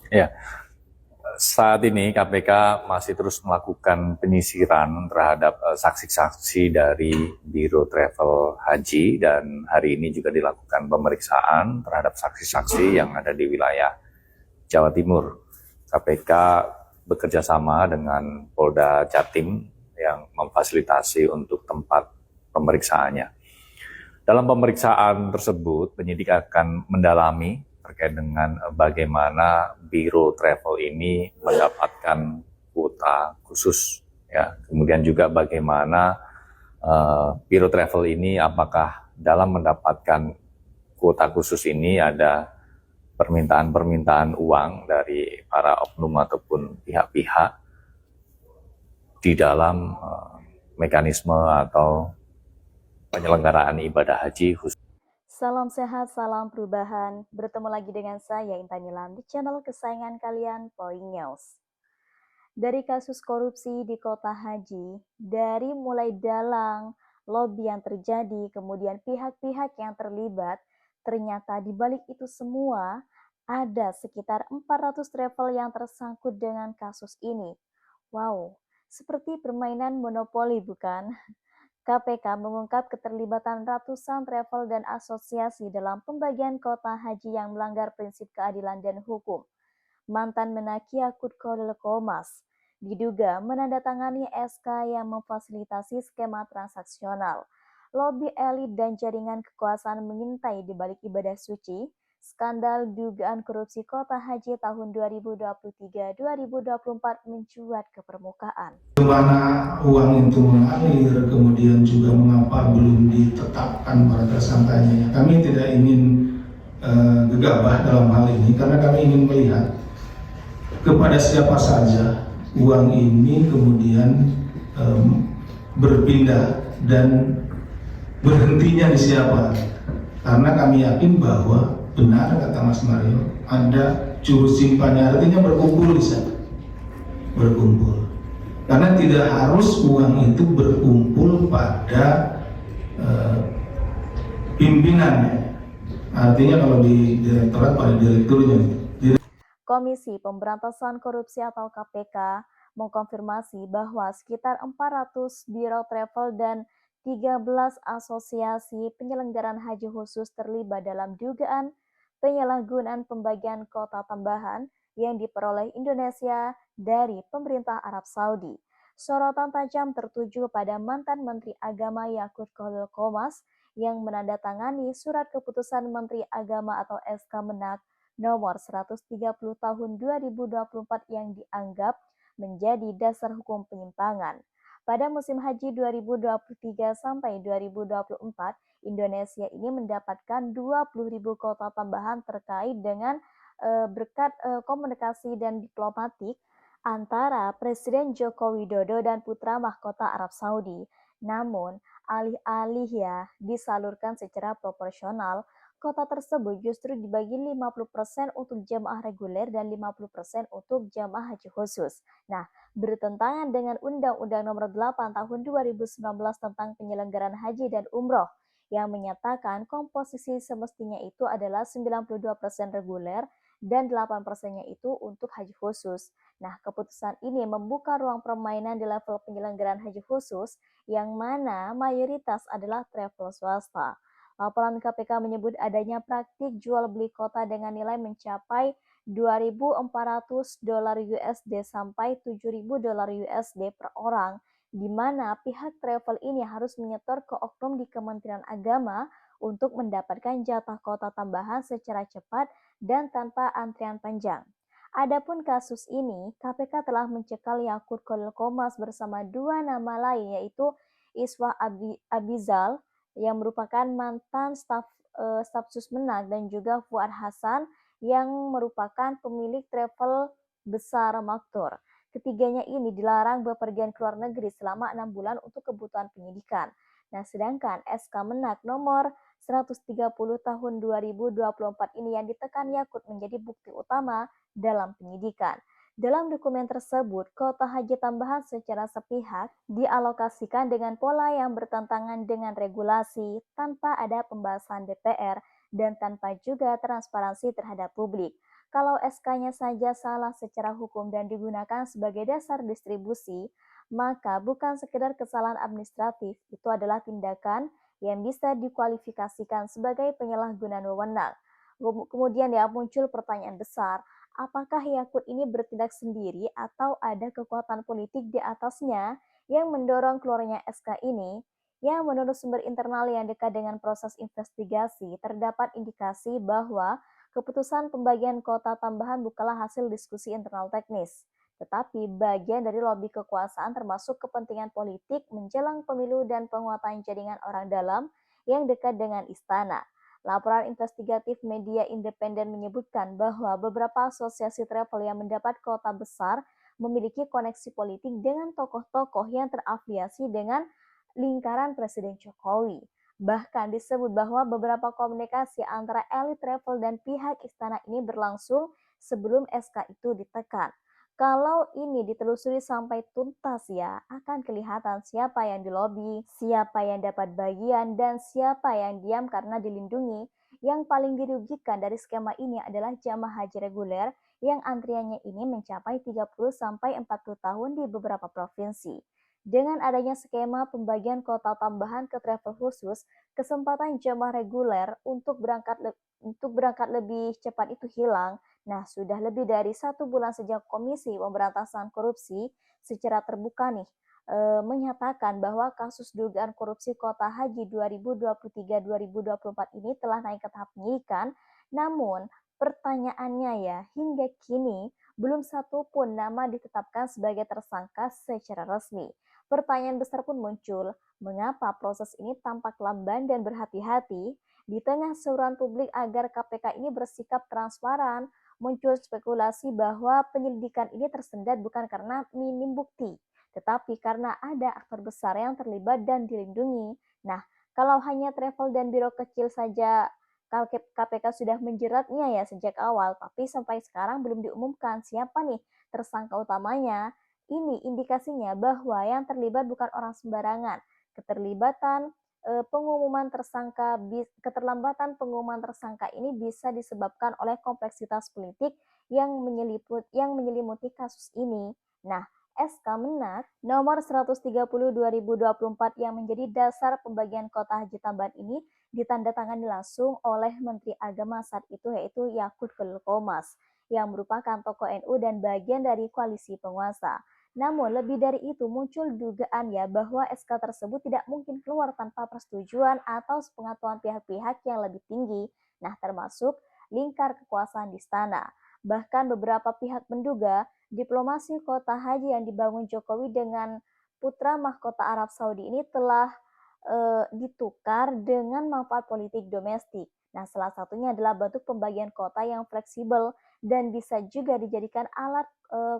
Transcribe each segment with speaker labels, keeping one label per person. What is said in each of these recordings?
Speaker 1: Ya, saat ini KPK masih terus melakukan penyisiran terhadap saksi-saksi dari Biro Travel Haji, dan hari ini juga dilakukan pemeriksaan terhadap saksi-saksi yang ada di wilayah Jawa Timur. KPK bekerja sama dengan Polda Jatim yang memfasilitasi untuk tempat pemeriksaannya. Dalam pemeriksaan tersebut, penyidik akan mendalami terkait dengan bagaimana Biro Travel ini mendapatkan kuota khusus, ya. Kemudian juga bagaimana Biro Travel ini apakah dalam mendapatkan kuota khusus ini ada permintaan-permintaan uang dari para oknum ataupun pihak-pihak di dalam mekanisme atau penyelenggaraan ibadah haji khusus.
Speaker 2: Salam sehat, salam perubahan. Bertemu lagi dengan saya Intan Nilam di channel kesayangan kalian, Poi News. Dari kasus korupsi di kota haji, dari mulai dalang, lobi yang terjadi, kemudian pihak-pihak yang terlibat, ternyata di balik itu semua ada sekitar 400 travel yang tersangkut dengan kasus ini. Wow, seperti permainan monopoli bukan? KPK mengungkap keterlibatan ratusan travel dan asosiasi dalam pembagian kota haji yang melanggar prinsip keadilan dan hukum. Mantan Menaki Yakut Khalil Qomas diduga menandatangani SK yang memfasilitasi skema transaksional. Lobi elit dan jaringan kekuasaan mengintai di balik ibadah suci. Skandal dugaan korupsi kota haji tahun 2023-2024 mencuat ke permukaan.
Speaker 3: Kemana uang itu mengalir, kemudian juga mengapa belum ditetapkan para tersangkanya. Kami tidak ingin gegabah dalam hal ini karena kami ingin melihat kepada siapa saja uang ini kemudian berpindah dan berhentinya di siapa. Karena kami yakin bahwa benar kata Mas Mario, ada juru simpannya, artinya berkumpul di sana. Berkumpul. Karena tidak harus uang itu berkumpul pada pimpinannya. Artinya kalau di direktorat pada direkturnya.
Speaker 2: Komisi Pemberantasan Korupsi atau KPK mengkonfirmasi bahwa sekitar 400 biro travel dan 13 asosiasi penyelenggaraan haji khusus terlibat dalam dugaan penyalahgunaan pembagian kota tambahan yang diperoleh Indonesia dari pemerintah Arab Saudi. Sorotan tajam tertuju pada mantan Menteri Agama Yakut Khalil Qomas yang menandatangani surat keputusan Menteri Agama atau SK Menak nomor 130 tahun 2024 yang dianggap menjadi dasar hukum penyimpangan. Pada musim haji 2023 sampai 2024, Indonesia ini mendapatkan 20.000 kota tambahan terkait dengan berkat komunikasi dan diplomatik antara Presiden Joko Widodo dan putra mahkota Arab Saudi. Namun, alih-alih disalurkan secara proporsional, kota tersebut justru dibagi 50% untuk jamaah reguler dan 50% untuk jamaah haji khusus. Nah, bertentangan dengan Undang-Undang Nomor 8 Tahun 2019 tentang penyelenggaraan haji dan umroh yang menyatakan komposisi semestinya itu adalah 92% reguler dan 8%-nya itu untuk haji khusus. Nah, keputusan ini membuka ruang permainan di level penyelenggaraan haji khusus yang mana mayoritas adalah travel swasta. Laporan KPK menyebut adanya praktik jual beli kota dengan nilai mencapai $2.400 USD sampai $7.000 USD per orang, di mana pihak travel ini harus menyetor ke oknum di Kementerian Agama untuk mendapatkan jatah kota tambahan secara cepat dan tanpa antrian panjang. Adapun kasus ini, KPK telah mencekal Yakut Khalil Qomas bersama dua nama lain yaitu Iswah Abizal yang merupakan mantan staf Menak dan juga Fuad Hasan yang merupakan pemilik travel besar Maktur. Ketiganya ini dilarang bepergian ke luar negeri selama 6 bulan untuk kebutuhan penyidikan. Nah, sedangkan SK Menak nomor 130 tahun 2024 ini yang ditekan Yakut menjadi bukti utama dalam penyidikan. Dalam dokumen tersebut, kota haji tambahan secara sepihak dialokasikan dengan pola yang bertentangan dengan regulasi tanpa ada pembahasan DPR dan tanpa juga transparansi terhadap publik. Kalau SK-nya saja salah secara hukum dan digunakan sebagai dasar distribusi, maka bukan sekedar kesalahan administratif, itu adalah tindakan yang bisa dikualifikasikan sebagai penyalahgunaan wewenang. Kemudian ya muncul pertanyaan besar, apakah Yakut ini bertindak sendiri atau ada kekuatan politik di atasnya yang mendorong keluarnya SK ini? Ya, menurut sumber internal yang dekat dengan proses investigasi, terdapat indikasi bahwa keputusan pembagian kota tambahan bukanlah hasil diskusi internal teknis, tetapi bagian dari lobi kekuasaan termasuk kepentingan politik menjelang pemilu dan penguatan jaringan orang dalam yang dekat dengan istana. Laporan investigatif media independen menyebutkan bahwa beberapa asosiasi travel yang mendapat kota besar memiliki koneksi politik dengan tokoh-tokoh yang terafiliasi dengan lingkaran Presiden Jokowi. Bahkan disebut bahwa beberapa komunikasi antara elit travel dan pihak istana ini berlangsung sebelum SK itu ditekan. Kalau ini ditelusuri sampai tuntas ya, akan kelihatan siapa yang dilobi, siapa yang dapat bagian, dan siapa yang diam karena dilindungi. Yang paling dirugikan dari skema ini adalah jamaah haji reguler yang antriannya ini mencapai 30-40 tahun di beberapa provinsi. Dengan adanya skema pembagian kota tambahan ke travel khusus, kesempatan jamaah reguler untuk berangkat lebih cepat itu hilang. Nah, sudah lebih dari 1 bulan sejak Komisi Pemberantasan Korupsi secara terbuka nih menyatakan bahwa kasus dugaan korupsi kota haji 2023-2024 ini telah naik ke tahap penyidikan. Namun, pertanyaannya ya, hingga kini belum satu pun nama ditetapkan sebagai tersangka secara resmi. Pertanyaan besar pun muncul, mengapa proses ini tampak lamban dan berhati-hati? Di tengah seruan publik agar KPK ini bersikap transparan, muncul spekulasi bahwa penyelidikan ini tersendat bukan karena minim bukti, tetapi karena ada aktor besar yang terlibat dan dilindungi. Nah, kalau hanya travel dan biro kecil saja KPK sudah menjeratnya ya sejak awal, tapi sampai sekarang belum diumumkan siapa nih tersangka utamanya. Ini indikasinya bahwa yang terlibat bukan orang sembarangan. Keterlambatan pengumuman tersangka ini bisa disebabkan oleh kompleksitas politik yang menyelimuti kasus ini. Nah, SK Menak nomor 130 2024 yang menjadi dasar pembagian kota haji tambahan ini ditandatangani langsung oleh Menteri Agama saat itu yaitu Yakut Khalil Qomas yang merupakan tokoh NU dan bagian dari koalisi penguasa. Namun lebih dari itu muncul dugaan ya bahwa SK tersebut tidak mungkin keluar tanpa persetujuan atau sepengetahuan pihak-pihak yang lebih tinggi, nah termasuk lingkar kekuasaan di istana. Bahkan beberapa pihak menduga diplomasi kota haji yang dibangun Jokowi dengan putra mahkota Arab Saudi ini telah ditukar dengan manfaat politik domestik. Nah, salah satunya adalah bentuk pembagian kota yang fleksibel dan bisa juga dijadikan alat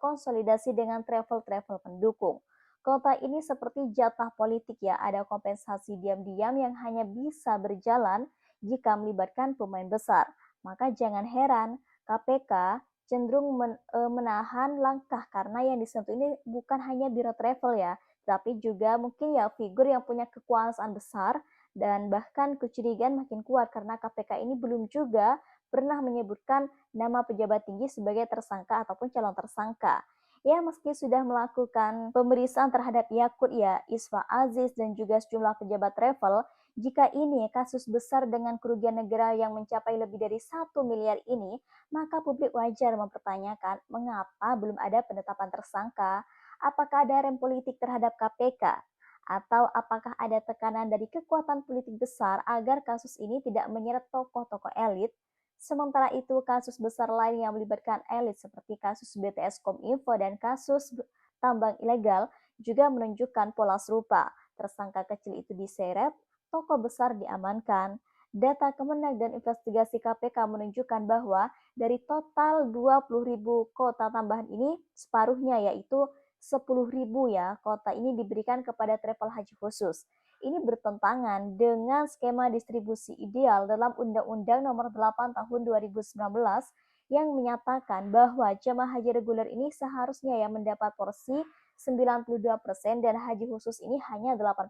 Speaker 2: konsolidasi dengan travel-travel pendukung. Kota ini seperti jatah politik ya, ada kompensasi diam-diam yang hanya bisa berjalan jika melibatkan pemain besar. Maka jangan heran KPK cenderung menahan langkah karena yang disentuh ini bukan hanya biro travel ya, tapi juga mungkin ya figur yang punya kekuasaan besar dan bahkan kecurigaan makin kuat karena KPK ini belum juga pernah menyebutkan nama pejabat tinggi sebagai tersangka ataupun calon tersangka. Ya, meski sudah melakukan pemeriksaan terhadap Yakut ya, Isfa Aziz dan juga sejumlah pejabat travel, jika ini kasus besar dengan kerugian negara yang mencapai lebih dari 1 miliar ini, maka publik wajar mempertanyakan mengapa belum ada penetapan tersangka, apakah ada rem politik terhadap KPK, atau apakah ada tekanan dari kekuatan politik besar agar kasus ini tidak menyeret tokoh-tokoh elit. Sementara itu, kasus besar lain yang melibatkan elit seperti kasus BTS Kominfo dan kasus tambang ilegal juga menunjukkan pola serupa. Tersangka kecil itu diseret, tokoh besar diamankan. Data Kemenag dan investigasi KPK menunjukkan bahwa dari total 20.000 kota tambahan ini, separuhnya yaitu 10.000 ya, kota ini diberikan kepada travel haji khusus. Ini bertentangan dengan skema distribusi ideal dalam Undang-Undang Nomor 8 Tahun 2019 yang menyatakan bahwa jemaah haji reguler ini seharusnya ya mendapat porsi 92% dan haji khusus ini hanya 8%.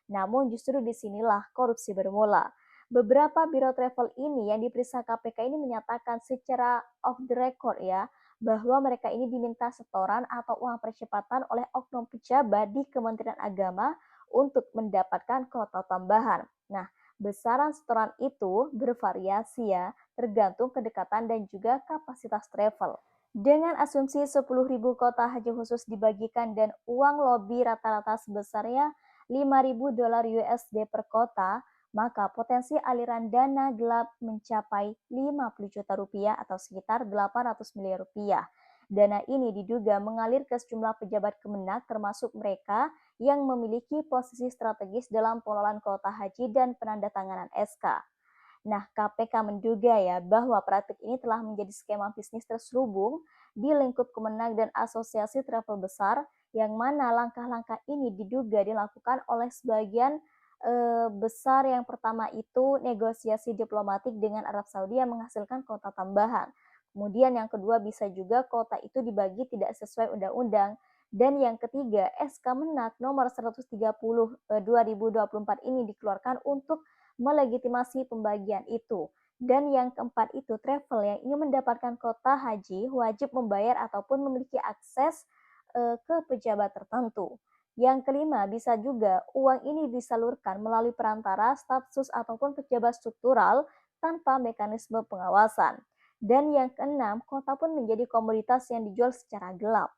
Speaker 2: Namun justru disinilah korupsi bermula. Beberapa biro travel ini yang diperiksa KPK ini menyatakan secara off the record ya, bahwa mereka ini diminta setoran atau uang percepatan oleh oknum pejabat di Kementerian Agama untuk mendapatkan kota tambahan. Nah, besaran setoran itu bervariasi ya, tergantung kedekatan dan juga kapasitas travel. Dengan asumsi 10.000 kota haji khusus dibagikan dan uang lobby rata-rata sebesarnya 5.000 dolar USD per kota, maka potensi aliran dana gelap mencapai 50 juta rupiah atau sekitar 800 miliar rupiah. Dana ini diduga mengalir ke sejumlah pejabat Kemenak termasuk mereka yang memiliki posisi strategis dalam pengelolaan kuota haji dan penandatanganan SK. Nah, KPK menduga ya bahwa praktik ini telah menjadi skema bisnis terselubung di lingkup Kemenag dan asosiasi travel besar yang mana langkah-langkah ini diduga dilakukan oleh sebagian besar. Yang pertama itu negosiasi diplomatik dengan Arab Saudi yang menghasilkan kota tambahan. Kemudian yang kedua bisa juga kota itu dibagi tidak sesuai undang-undang. Dan yang ketiga, SK Menak nomor 130 2024 ini dikeluarkan untuk melegitimasi pembagian itu. Dan yang keempat itu travel yang ingin mendapatkan kota haji wajib membayar ataupun memiliki akses ke pejabat tertentu. Yang kelima, bisa juga uang ini disalurkan melalui perantara stafsus ataupun pejabat struktural tanpa mekanisme pengawasan. Dan yang keenam, kota pun menjadi komoditas yang dijual secara gelap.